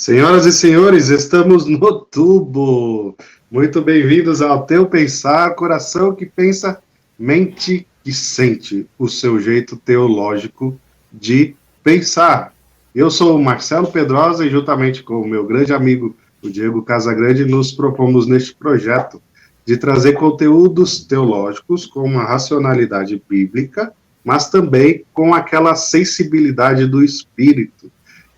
Senhoras e senhores, estamos no tubo. Muito bem-vindos ao Teu Pensar, coração que pensa, mente que sente, o seu jeito teológico de pensar. Eu sou o Marcelo Pedrosa e juntamente com o meu grande amigo, o Diego Casagrande, nos propomos neste projeto de trazer conteúdos teológicos com uma racionalidade bíblica, mas também com aquela sensibilidade do espírito.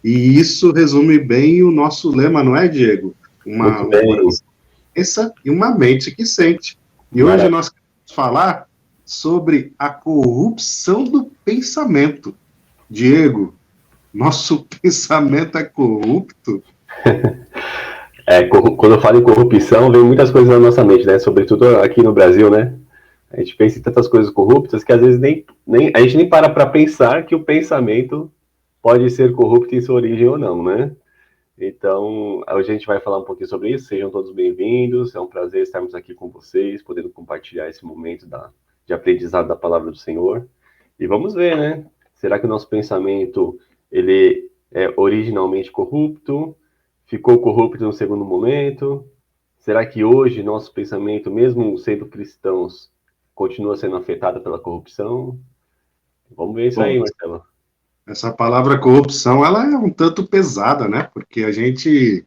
E isso resume bem o nosso lema, não é, Diego? Muito Um bem, coração que pensa e uma mente que sente. E hoje maravilha. nós queremos falar sobre a corrupção do pensamento. Diego, nosso pensamento é corrupto? Quando eu falo em corrupção, vem muitas coisas na nossa mente, né? Sobretudo aqui no Brasil, né? A gente pensa em tantas coisas corruptas que às vezes a gente nem para pensar que o pensamento pode ser corrupto em sua origem ou não, né? Então, hoje a gente vai falar um pouquinho sobre isso. Sejam todos bem-vindos. É um prazer estarmos aqui com vocês, podendo compartilhar esse momento de aprendizado da palavra do Senhor. E vamos ver, né? Será que o nosso pensamento ele é originalmente corrupto? Ficou corrupto no segundo momento? Será que hoje nosso pensamento, mesmo sendo cristãos, continua sendo afetado pela corrupção? Vamos ver isso aí, Bom, Marcelo. essa palavra corrupção, ela é um tanto pesada, né? Porque a gente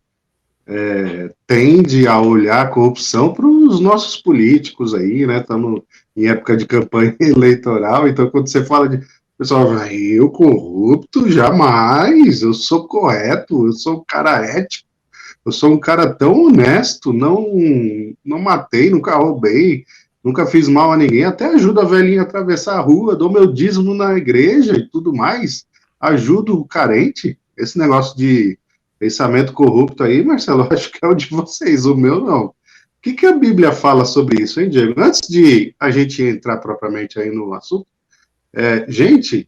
tende a olhar a corrupção para os nossos políticos aí, né? Estamos em época de campanha eleitoral, então quando você fala de pessoal, eu corrupto, jamais, eu sou correto, eu sou um cara ético, eu sou um cara tão honesto, não matei, nunca roubei, nunca fiz mal a ninguém, até ajudo a velhinha a atravessar a rua, dou meu dízimo na igreja e tudo mais, ajudo o carente. Esse negócio de pensamento corrupto aí, Marcelo, acho que é o de vocês, o meu não. O que a Bíblia fala sobre isso, hein, Diego? Antes de a gente entrar propriamente aí no assunto, gente,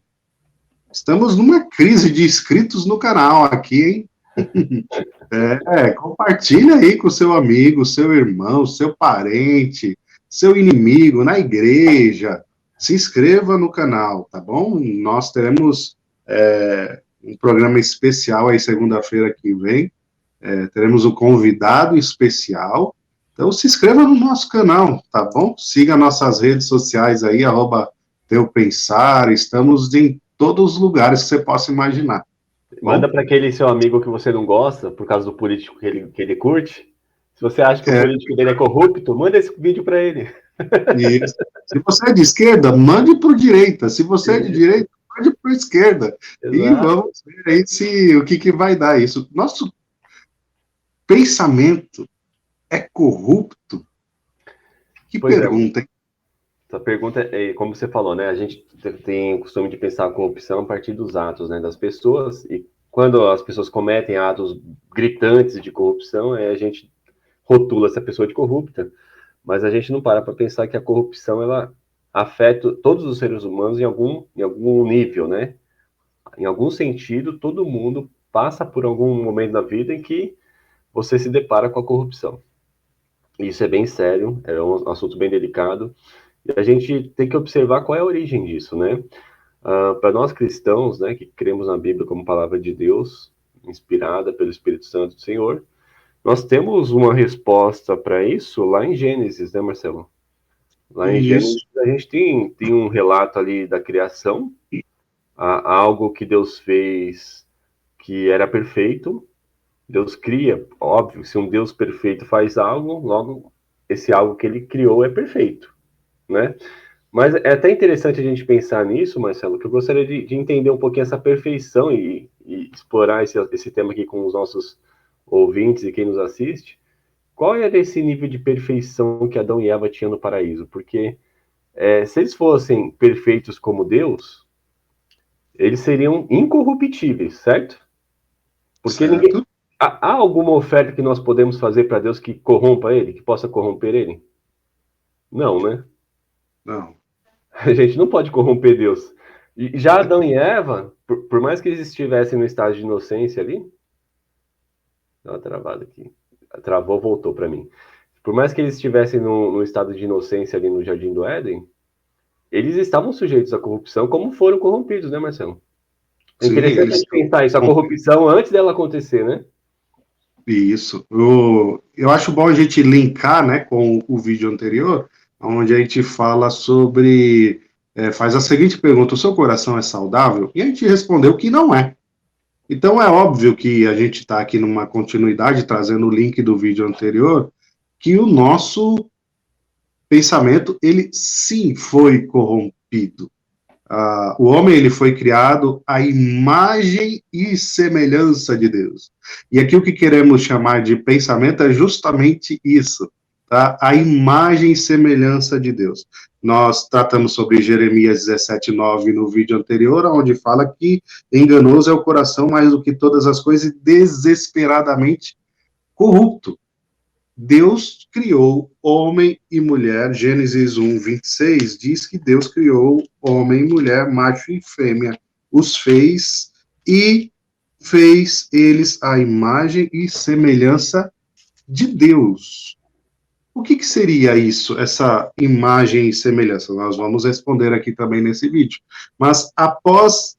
estamos numa crise de inscritos no canal aqui, hein? Compartilha aí com seu amigo, seu irmão, seu parente, seu inimigo, na igreja. Se inscreva no canal, tá bom? Nós teremos um programa especial aí segunda-feira que vem. Teremos um convidado especial. Então se inscreva no nosso canal, tá bom? Siga nossas redes sociais aí, @teupensar. Estamos em todos os lugares que você possa imaginar. Manda Bom, para aquele seu amigo que você não gosta, por causa do político que ele curte. Se você acha que o é, político dele é corrupto, manda esse vídeo para ele. Isso. Se você é de esquerda, mande para o direita. Se você é de direita, mande para a esquerda. E Exato. vamos ver aí o que vai dar isso. Nosso pensamento é corrupto? Que Pois é, pergunta, hein? essa pergunta é, como você falou, né? A gente tem o costume de pensar a corrupção a partir dos atos, né, das pessoas, e quando as pessoas cometem atos gritantes de corrupção, a gente rotula essa pessoa de corrupta, mas a gente não para pensar que a corrupção ela afeta todos os seres humanos em algum nível, né? Em algum sentido, todo mundo passa por algum momento da vida em que você se depara com a corrupção. Isso é bem sério, é um assunto bem delicado, e a gente tem que observar qual é a origem disso, né? Para nós cristãos, né, que cremos na Bíblia como palavra de Deus, inspirada pelo Espírito Santo do Senhor, nós temos uma resposta para isso lá em Gênesis, né, Marcelo? Lá em Isso. Gênesis a gente tem um relato ali da criação, algo que Deus fez que era perfeito. Deus cria, óbvio, se um Deus perfeito faz algo, logo esse algo que ele criou é perfeito, né? Mas é até interessante a gente pensar nisso, Marcelo, que eu gostaria de entender um pouquinho essa perfeição e explorar esse tema aqui com os nossos ouvintes e quem nos assiste. Qual era esse nível de perfeição que Adão e Eva tinham no paraíso? Porque se eles fossem perfeitos como Deus, eles seriam incorruptíveis, certo? Porque ninguém. Certo? Há alguma oferta que nós podemos fazer para Deus que corrompa ele, que possa corromper ele? Não, né? Não. A gente não pode corromper Deus. E já Adão e Eva, por mais que eles estivessem no estado de inocência ali, dá uma travada aqui. Travou, voltou para mim. Por mais que eles estivessem no estado de inocência ali no Jardim do Éden, eles estavam sujeitos à corrupção, como foram corrompidos, né, Marcelo? É Sim, interessante a eles gente pensar isso, a corrupção antes dela acontecer, né? Isso. Eu acho bom a gente linkar, né, com o vídeo anterior, onde a gente fala sobre, faz a seguinte pergunta: o seu coração é saudável? E a gente respondeu que não é. Então é óbvio que a gente está aqui numa continuidade, trazendo o link do vídeo anterior, que o nosso pensamento, ele sim foi corrompido. O homem ele foi criado à imagem e semelhança de Deus. E aqui o que queremos chamar de pensamento é justamente isso, tá? A imagem e semelhança de Deus. Nós tratamos sobre Jeremias 17:9 no vídeo anterior, onde fala que enganoso é o coração mais do que todas as coisas e desesperadamente corrupto. Deus criou homem e mulher. Gênesis 1:26 diz que Deus criou homem e mulher, macho e fêmea, os fez e fez eles à imagem e semelhança de Deus. O que seria isso, essa imagem e semelhança? Nós vamos responder aqui também nesse vídeo. Mas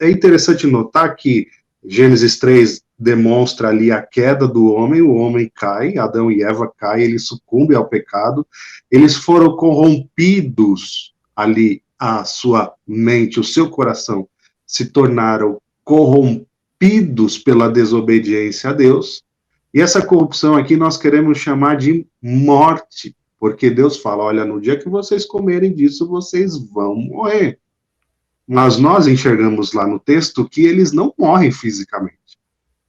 é interessante notar que Gênesis 3 demonstra ali a queda do homem, o homem cai, Adão e Eva caem, eles sucumbem ao pecado, eles foram corrompidos ali, a sua mente, o seu coração, se tornaram corrompidos pela desobediência a Deus, e essa corrupção aqui nós queremos chamar de morte, porque Deus fala, olha, no dia que vocês comerem disso, vocês vão morrer. Mas nós enxergamos lá no texto que eles não morrem fisicamente,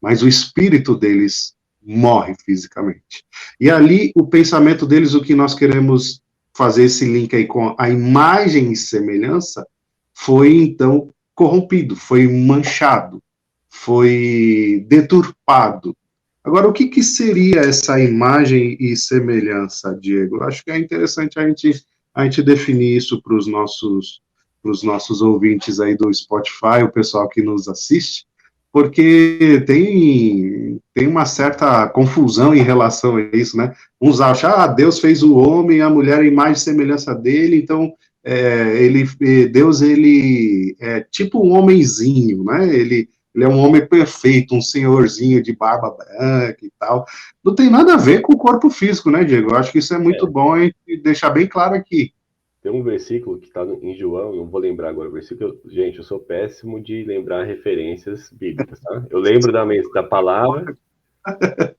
mas o espírito deles morre fisicamente. E ali, o pensamento deles, o que nós queremos fazer esse link aí com a imagem e semelhança, foi então corrompido, foi manchado, foi deturpado. Agora, o que seria essa imagem e semelhança, Diego? Eu acho que é interessante a gente definir isso para os nossos ouvintes aí do Spotify, o pessoal que nos assiste, porque tem uma certa confusão em relação a isso, né? Uns acham, Deus fez o homem, a mulher, a imagem e semelhança dele, então Deus, ele é tipo um homenzinho, né? Ele é um homem perfeito, um senhorzinho de barba branca e tal. Não tem nada a ver com o corpo físico, né, Diego? Eu acho que isso é muito bom e deixar bem claro aqui. Tem um versículo que está em João, não vou lembrar agora o versículo. Gente, eu sou péssimo de lembrar referências bíblicas, tá? Eu lembro da palavra,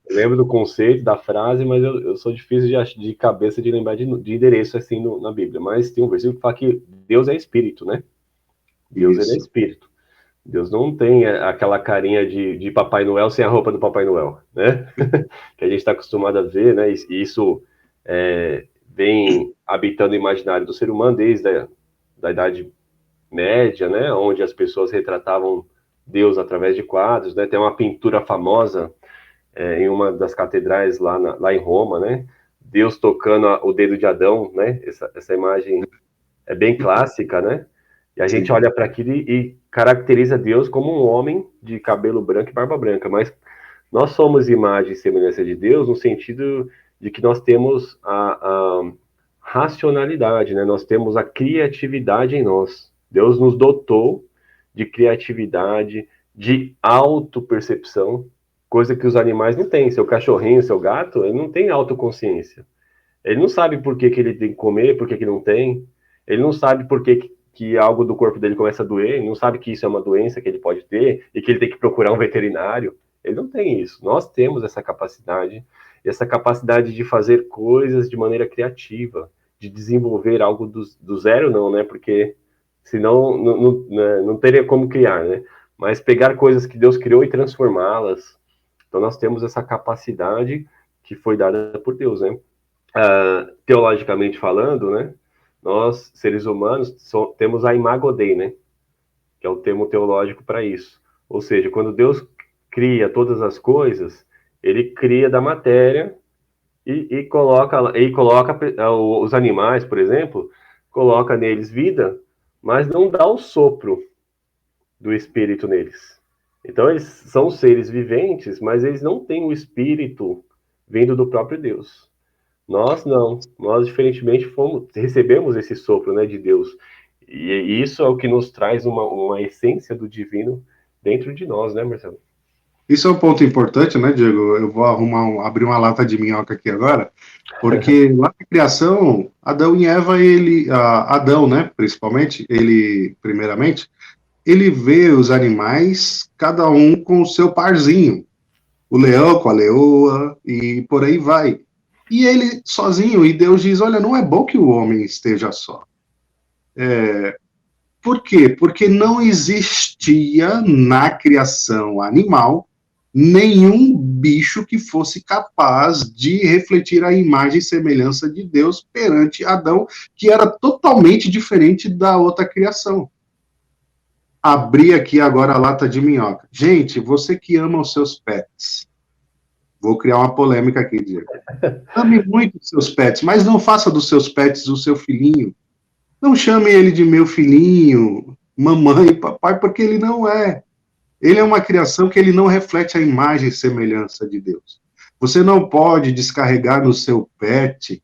eu lembro do conceito, da frase, mas eu sou difícil de cabeça de lembrar de endereço assim na Bíblia. Mas tem um versículo que fala que Deus é espírito, né? Deus ele é espírito. Deus não tem aquela carinha de Papai Noel sem a roupa do Papai Noel, né? Que a gente está acostumado a ver, né? E isso vem habitando o imaginário do ser humano desde da Idade Média, né? Onde as pessoas retratavam Deus através de quadros, né? Tem uma pintura famosa em uma das catedrais lá em Roma, né? Deus tocando o dedo de Adão, né? Essa imagem é bem clássica, né? E a gente olha para aquilo e caracteriza Deus como um homem de cabelo branco e barba branca, mas nós somos imagem e semelhança de Deus no sentido de que nós temos a racionalidade, né? Nós temos a criatividade em nós. Deus nos dotou de criatividade, de autopercepção, coisa que os animais não têm. Seu cachorrinho, seu gato, ele não tem autoconsciência. Ele não sabe por que ele tem que comer, por que não tem. Ele não sabe por que algo do corpo dele começa a doer, ele não sabe que isso é uma doença que ele pode ter e que ele tem que procurar um veterinário. Ele não tem isso. Nós temos essa capacidade de fazer coisas de maneira criativa, de desenvolver algo do zero, não, né? Porque senão não teria como criar, né? Mas pegar coisas que Deus criou e transformá-las. Então nós temos essa capacidade que foi dada por Deus, né? Teologicamente falando, né? Nós, seres humanos, temos a imago Dei, né? Que é o termo teológico para isso. Ou seja, quando Deus cria todas as coisas, ele cria da matéria e coloca os animais, por exemplo, coloca neles vida, mas não dá o sopro do espírito neles. Então, eles são seres viventes, mas eles não têm o espírito vindo do próprio Deus. Nós não. Nós, diferentemente, recebemos esse sopro, né, de Deus. E isso é o que nos traz uma essência do divino dentro de nós, né, Marcelo? Isso é um ponto importante, né, Diego? Eu vou abrir uma lata de minhoca aqui agora, porque lá na criação, Adão e Eva, Adão, né, principalmente, ele, primeiramente, ele vê os animais, cada um com o seu parzinho, o leão com a leoa, e por aí vai. E ele sozinho, e Deus diz, olha, não é bom que o homem esteja só. Por quê? Porque não existia na criação animal nenhum bicho que fosse capaz de refletir a imagem e semelhança de Deus perante Adão, que era totalmente diferente da outra criação. Abri aqui agora a lata de minhoca. Gente, você que ama os seus pets, vou criar uma polêmica aqui, Diego. Ame muito os seus pets, mas não faça dos seus pets o seu filhinho. Não chame ele de meu filhinho, mamãe, papai, porque ele não é. Ele é uma criação que ele não reflete a imagem e semelhança de Deus. Você não pode descarregar no seu pet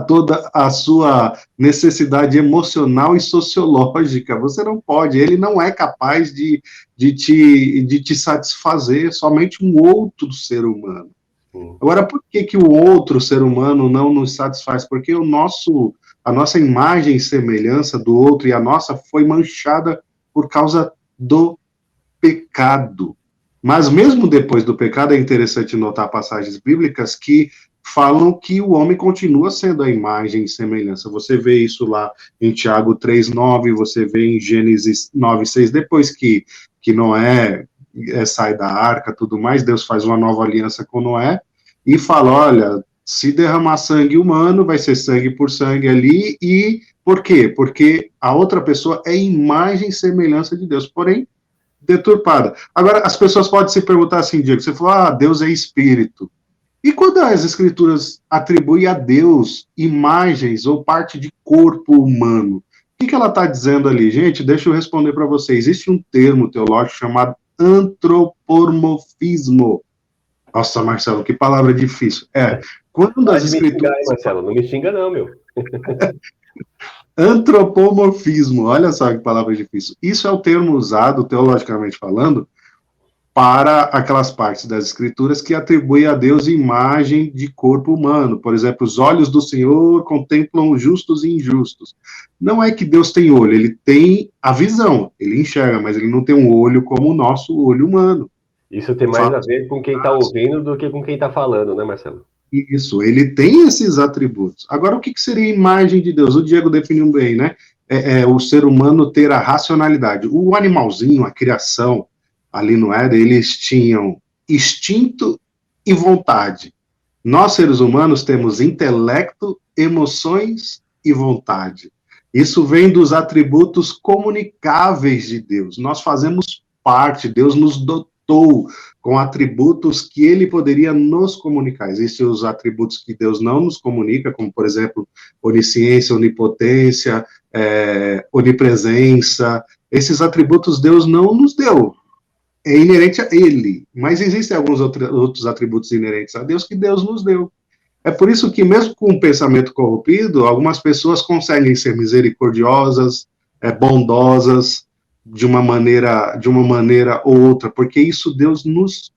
toda a sua necessidade emocional e sociológica. Você não pode. Ele não é capaz de te satisfazer, somente um outro ser humano. Agora, por que o outro ser humano não nos satisfaz? Porque a nossa imagem e semelhança do outro e a nossa foi manchada por causa do pecado. Mas mesmo depois do pecado, é interessante notar passagens bíblicas que falam que o homem continua sendo a imagem e semelhança. Você vê isso lá em Tiago 3:9, você vê em Gênesis 9:6, depois que Noé sai da arca, tudo mais, Deus faz uma nova aliança com Noé e fala, olha, se derramar sangue humano, vai ser sangue por sangue ali, e por quê? Porque a outra pessoa é imagem e semelhança de Deus, porém, deturpada. Agora, as pessoas podem se perguntar assim, Diego, você falou, Deus é espírito. E quando as escrituras atribuem a Deus imagens ou parte de corpo humano, o que ela está dizendo ali? Gente, deixa eu responder para você. Existe um termo teológico chamado antropomorfismo. Nossa, Marcelo, que palavra difícil. Quando as escrituras... Aí, Marcelo, não me xinga não, meu. Antropomorfismo, olha só que palavra difícil. Isso é o termo usado, teologicamente falando, para aquelas partes das escrituras que atribuem a Deus imagem de corpo humano. Por exemplo, os olhos do Senhor contemplam justos e injustos. Não é que Deus tem olho, ele tem a visão, ele enxerga, mas ele não tem um olho como o nosso olho humano. Isso tem mais a ver com quem está ouvindo do que com quem está falando, né, Marcelo? Isso, ele tem esses atributos. Agora, o que seria a imagem de Deus? O Diego definiu bem, né? O ser humano ter a racionalidade. O animalzinho, a criação, ali no Éden, eles tinham instinto e vontade. Nós, seres humanos, temos intelecto, emoções e vontade. Isso vem dos atributos comunicáveis de Deus. Nós fazemos parte, Deus nos dotou com atributos que ele poderia nos comunicar. Existem os atributos que Deus não nos comunica, como, por exemplo, onisciência, onipotência, onipresença. Esses atributos Deus não nos deu. É inerente a ele. Mas existem alguns outros atributos inerentes a Deus que Deus nos deu. É por isso que, mesmo com um pensamento corrompido, algumas pessoas conseguem ser misericordiosas, bondosas, de uma maneira ou outra, porque isso Deus nos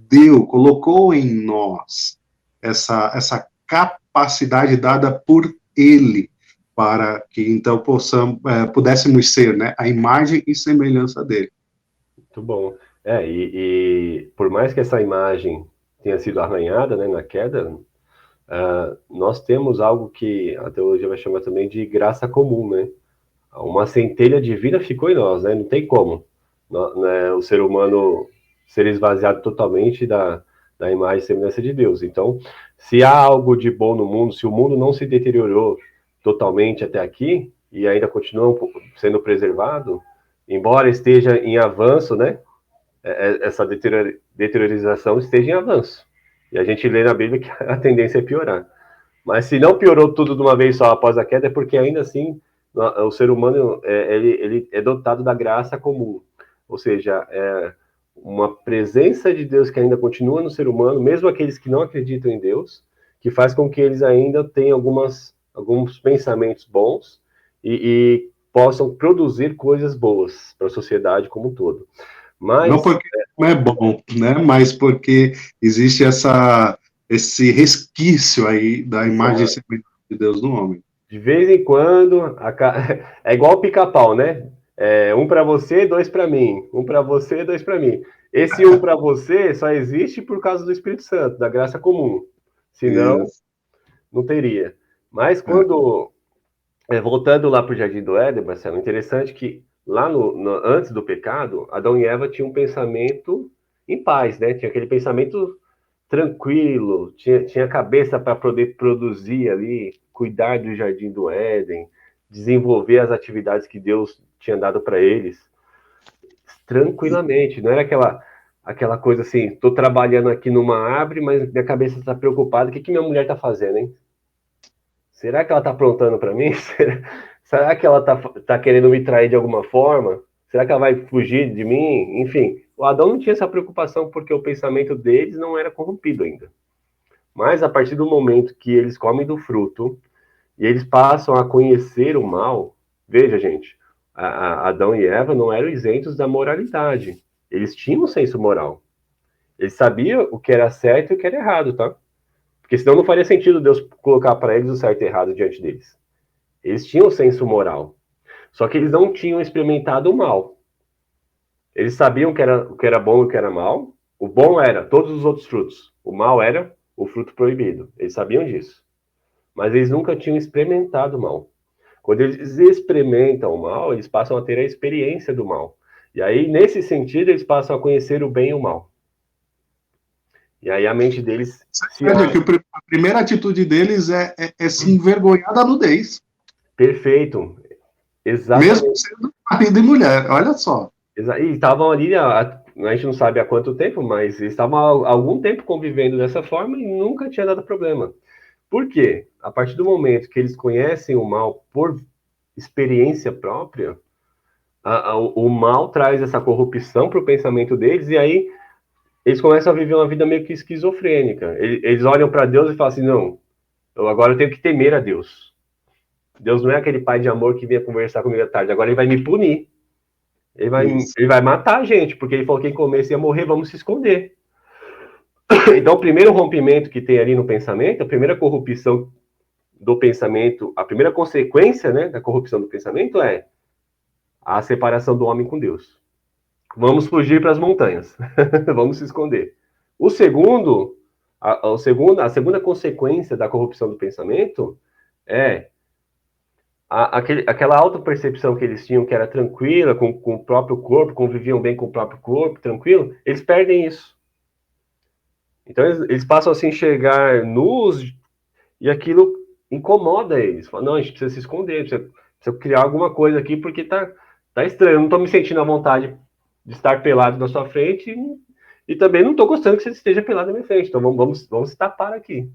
deu, colocou em nós essa capacidade dada por Ele, para que então pudéssemos ser, né, a imagem e semelhança dele. Muito bom. E por mais que essa imagem tenha sido arranhada, né, na queda, nós temos algo que a teologia vai chamar também de graça comum, né? Uma centelha de vida ficou em nós, né? Não tem como, né, o ser humano ser esvaziado totalmente da imagem e semelhança de Deus. Então, se há algo de bom no mundo, se o mundo não se deteriorou totalmente até aqui e ainda continua sendo preservado, embora esteja em avanço, né? Essa deteriorização esteja em avanço. E a gente lê na Bíblia que a tendência é piorar. Mas se não piorou tudo de uma vez só após a queda, é porque ainda assim o ser humano ele é dotado da graça comum. Ou seja, uma presença de Deus que ainda continua no ser humano, mesmo aqueles que não acreditam em Deus, que faz com que eles ainda tenham alguns pensamentos bons e possam produzir coisas boas para a sociedade como um todo. Não Mas, porque não é bom, né? Mas porque existe esse resquício aí da imagem e semelhança de Deus no homem. de vez em quando, é igual o pica-pau, né? Um para você, dois para mim. Um para você, dois para mim. Esse um para você só existe por causa do Espírito Santo, da graça comum. Senão, Isso. não teria. Mas quando, voltando lá para o Jardim do Éden, Marcelo, interessante que lá antes do pecado, Adão e Eva tinham um pensamento em paz, né? Tinha aquele pensamento tranquilo, tinha cabeça para poder produzir ali, cuidar do Jardim do Éden, desenvolver as atividades que Deus tinha dado para eles, tranquilamente. Não era aquela coisa assim, estou trabalhando aqui numa árvore, mas minha cabeça está preocupada, o que minha mulher está fazendo, hein? Será que ela está aprontando para mim? Será que ela tá querendo me trair de alguma forma? Será que ela vai fugir de mim? Enfim, o Adão não tinha essa preocupação porque o pensamento deles não era corrompido ainda. Mas a partir do momento que eles comem do fruto e eles passam a conhecer o mal, veja, gente, Adão e Eva não eram isentos da moralidade. Eles tinham um senso moral. Eles sabiam o que era certo e o que era errado, tá? Porque senão não faria sentido Deus colocar para eles o certo e errado diante deles. Eles tinham um senso moral. Só que eles não tinham experimentado o mal. Eles sabiam o que era bom e o que era mal. O bom era todos os outros frutos. O mal era o fruto proibido. Eles sabiam disso. Mas eles nunca tinham experimentado o mal. Quando eles experimentam o mal, eles passam a ter a experiência do mal. E aí, nesse sentido, eles passam a conhecer o bem e o mal. E aí a mente deles se É abre. que a primeira atitude deles é se envergonhar da nudez, Perfeito. mesmo Exatamente. sendo marido e mulher. Olha só. E estavam ali, a gente não sabe há quanto tempo, mas eles estavam há algum tempo convivendo dessa forma e nunca tinha dado problema. Por quê? A partir do momento que eles conhecem o mal por experiência própria, o mal traz essa corrupção para o pensamento deles e aí eles começam a viver uma vida meio que esquizofrênica. Eles olham para Deus e falam assim: não, eu agora tenho que temer a Deus. Deus não é aquele pai de amor que vinha conversar comigo à tarde, agora ele vai me punir. Isso. Ele vai matar a gente, porque ele falou que quem comesse ia morrer, vamos se esconder. Então, o primeiro rompimento que tem ali no pensamento, a primeira corrupção do pensamento, a primeira consequência, né, da corrupção do pensamento é a separação do homem com Deus. Vamos fugir para as montanhas, vamos se esconder. O segundo, a segunda consequência da corrupção do pensamento é aquela autopercepção que eles tinham, que era tranquila com o próprio corpo, conviviam bem com o próprio corpo, tranquilo, eles perdem isso. Então eles passam a se enxergar nus e aquilo incomoda eles. Falam, não, a gente precisa se esconder, precisa criar alguma coisa aqui porque tá estranho. Eu não estou me sentindo à vontade de estar pelado na sua frente e também não estou gostando que você esteja pelado na minha frente. Então vamos se tapar aqui.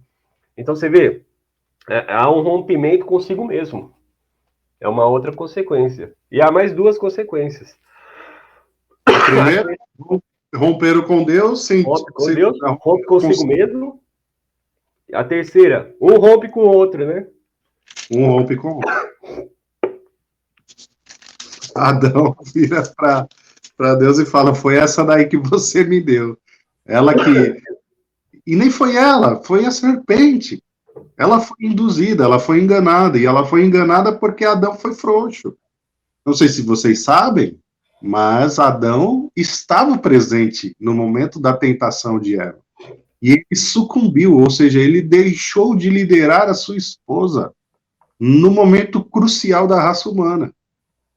Então você vê, há um rompimento consigo mesmo. É uma outra consequência. E há mais duas consequências. A primeira, romperam com Deus, Rompe com Deus, rompe consigo consigo. mesmo. A terceira, um rompe com o outro, né? Um rompe com o outro. Adão vira para Deus e fala: foi essa daí que você me deu. Ela que. E nem foi ela, foi a serpente. Ela foi induzida, ela foi enganada. E ela foi enganada porque Adão foi frouxo. Não sei se vocês sabem, mas Adão estava presente no momento da tentação de Eva. E ele sucumbiu, ou seja, ele deixou de liderar a sua esposa no momento crucial da raça humana.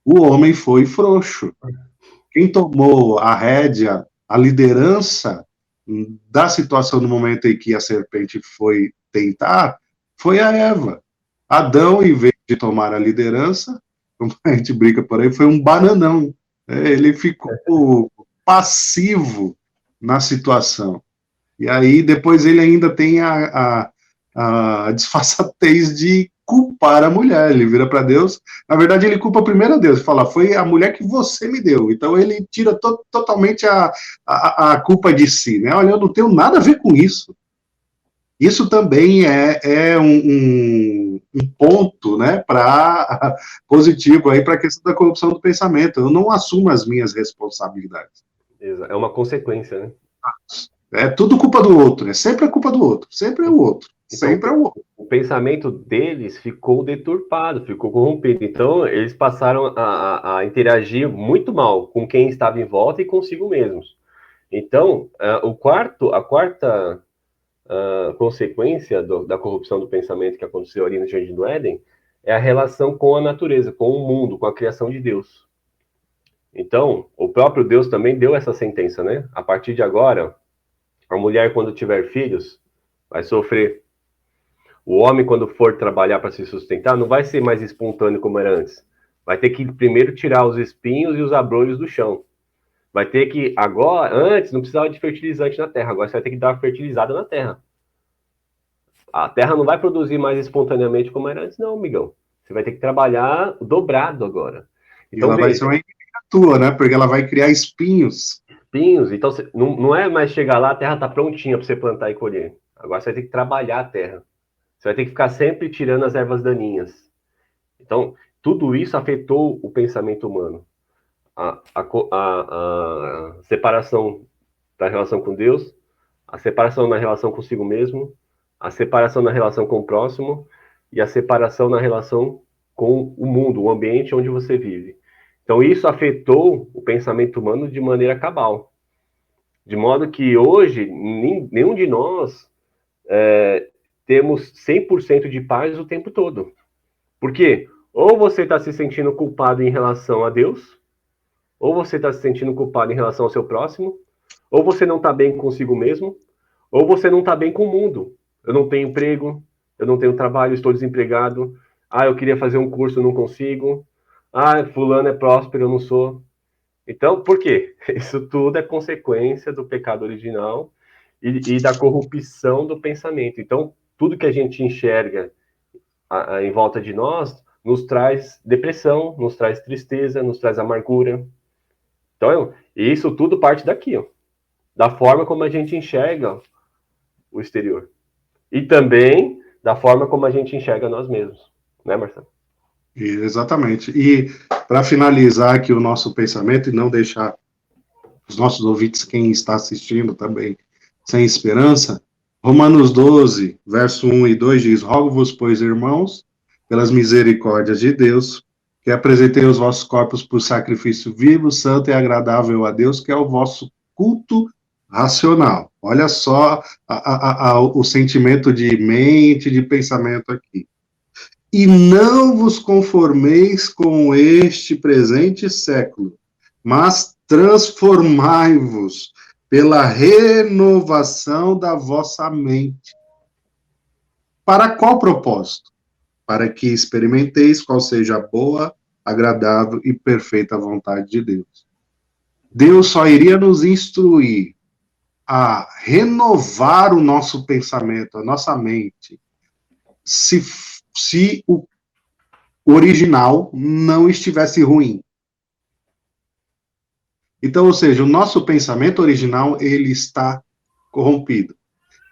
O homem foi frouxo. Quem tomou a rédea, a liderança da situação no momento em que a serpente foi tentar, foi a Eva. Adão, em vez de tomar a liderança, como a gente brinca por aí, foi um bananão. Ele ficou passivo na situação. E aí, depois ele ainda tem a disfarçatez de culpar a mulher. Ele vira para Deus. Na verdade, ele culpa primeiro a Deus. Fala, foi a mulher que você me deu. Então, ele tira totalmente a culpa de si. Né? Olha, eu não tenho nada a ver com isso. Isso também é um ponto, né, positivo aí para a questão da corrupção do pensamento. Eu não assumo as minhas responsabilidades. É uma consequência, né? É tudo culpa do outro, é sempre a culpa do outro, sempre é o outro, Então, sempre é o outro. o pensamento deles ficou deturpado, ficou corrompido. Então, eles passaram a interagir muito mal com quem estava em volta e consigo mesmos. Então, a quarta consequência da corrupção do pensamento que aconteceu ali no Jardim do Éden é a relação com a natureza, com o mundo, com a criação de Deus. Então, o próprio Deus também deu essa sentença, né? A partir de agora, a mulher, quando tiver filhos, vai sofrer. O homem, quando for trabalhar para se sustentar, não vai ser mais espontâneo como era antes. Vai ter que primeiro tirar os espinhos e os abrolhos do chão. Vai ter que, agora, antes não precisava de fertilizante na terra, agora você vai ter que dar uma fertilizada na terra. A terra não vai produzir mais espontaneamente como era antes, não, amigão. Você vai ter que trabalhar dobrado agora. E Então, ela vai ser veja, uma inimiga tua, né? Porque ela vai criar espinhos. espinhos. Então, não é mais chegar lá, a terra está prontinha para você plantar e colher. Agora você vai ter que trabalhar a terra. Você vai ter que ficar sempre tirando as ervas daninhas. Então, tudo isso afetou o pensamento humano. A separação da relação com Deus, a separação na relação consigo mesmo, a separação na relação com o próximo e a separação na relação com o mundo, o ambiente onde você vive. Então, isso afetou o pensamento humano de maneira cabal. De modo que hoje, nenhum de nós temos 100% de paz o tempo todo. Por quê? Ou você está se sentindo culpado em relação a Deus, ou você está se sentindo culpado em relação ao seu próximo, ou você não está bem consigo mesmo, ou você não está bem com o mundo. Eu não tenho emprego, eu não tenho trabalho, estou desempregado. Ah, eu queria fazer um curso, não consigo. Ah, fulano é próspero, eu não sou. Então, por quê? Isso tudo é consequência do pecado original e da corrupção do pensamento. Então, tudo que a gente enxerga em volta de nós nos traz depressão, nos traz tristeza, nos traz amargura. Então, isso tudo parte daqui, ó, da forma como a gente enxerga o exterior. E também da forma como a gente enxerga nós mesmos. Né, Marcelo? Exatamente. E para finalizar aqui o nosso pensamento e não deixar os nossos ouvintes, quem está assistindo também, sem esperança, Romanos 12, verso 1 e 2 diz: Rogo-vos, pois, irmãos, pelas misericórdias de Deus, que apresentei os vossos corpos por sacrifício vivo, santo e agradável a Deus, que é o vosso culto racional. Olha só o sentimento de mente, de pensamento aqui. E não vos conformeis com este presente século, mas transformai-vos pela renovação da vossa mente. Para qual propósito? Para que experimenteis qual seja a boa, agradável e perfeita vontade de Deus. Deus só iria nos instruir a renovar o nosso pensamento, a nossa mente, se o original não estivesse ruim. Então, ou seja, o nosso pensamento original, ele está corrompido.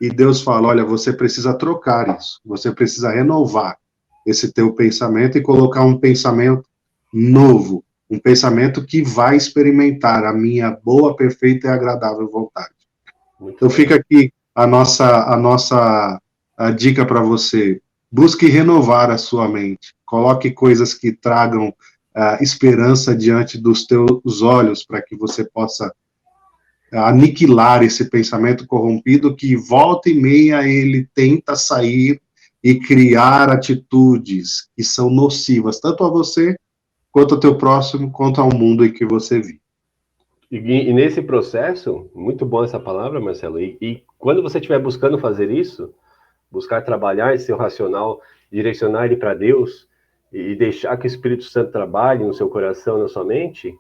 E Deus fala, olha, você precisa trocar isso, você precisa renovar esse teu pensamento e colocar um pensamento novo, um pensamento que vai experimentar a minha boa, perfeita e agradável vontade. Muito Então bom. fica aqui a dica para você. Busque renovar a sua mente. Coloque coisas que tragam esperança diante dos teus olhos, para que você possa aniquilar esse pensamento corrompido que volta e meia ele tenta sair e criar atitudes que são nocivas, tanto a você, quanto ao teu próximo, quanto ao mundo em que você vive. E nesse processo, muito bom essa palavra, Marcelo, e quando você estiver buscando fazer isso, buscar trabalhar esse seu racional, direcionar ele para Deus e deixar que o Espírito Santo trabalhe no seu coração, na sua mente,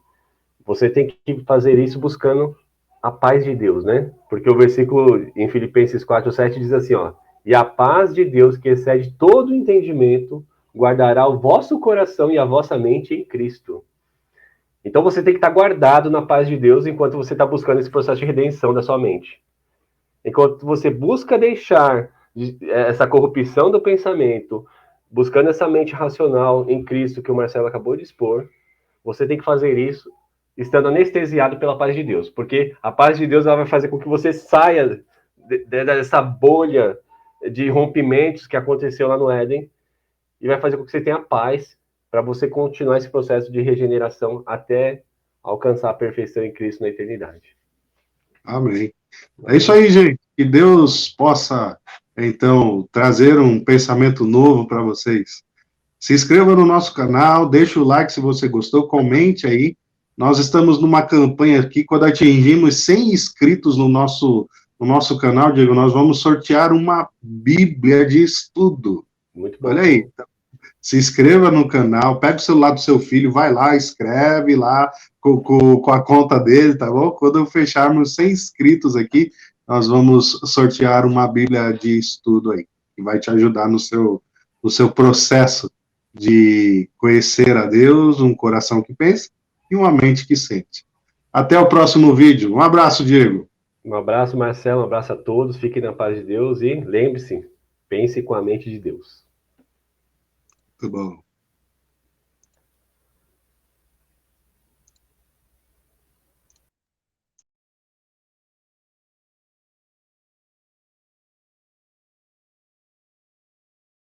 você tem que fazer isso buscando a paz de Deus, né? Porque o versículo em Filipenses 4:7 diz assim, ó, e a paz de Deus que excede todo o entendimento guardará o vosso coração e a vossa mente em Cristo. Então você tem que estar guardado na paz de Deus enquanto você está buscando esse processo de redenção da sua mente. Enquanto você busca deixar essa corrupção do pensamento, buscando essa mente racional em Cristo que o Marcelo acabou de expor, você tem que fazer isso estando anestesiado pela paz de Deus, porque a paz de Deus ela vai fazer com que você saia dessa bolha de rompimentos que aconteceu lá no Éden e vai fazer com que você tenha paz para você continuar esse processo de regeneração até alcançar a perfeição em Cristo na eternidade. Amém. É isso aí, gente. Que Deus possa, então, trazer um pensamento novo para vocês. Se inscreva no nosso canal, deixa o like se você gostou, comente aí. Nós estamos numa campanha aqui, quando atingimos 100 inscritos no nosso canal, Diego, nós vamos sortear uma Bíblia de estudo. Muito bom. Olha aí. Se inscreva no canal, pega o celular do seu filho, vai lá, escreve lá com a conta dele, tá bom? Quando fecharmos 100 inscritos aqui, nós vamos sortear uma Bíblia de estudo aí, que vai te ajudar no seu processo de conhecer a Deus, um coração que pensa e uma mente que sente. Até o próximo vídeo. Um abraço, Diego. Um abraço, Marcelo, um abraço a todos, fiquem na paz de Deus e lembre-se, pense com a mente de Deus. Muito bom.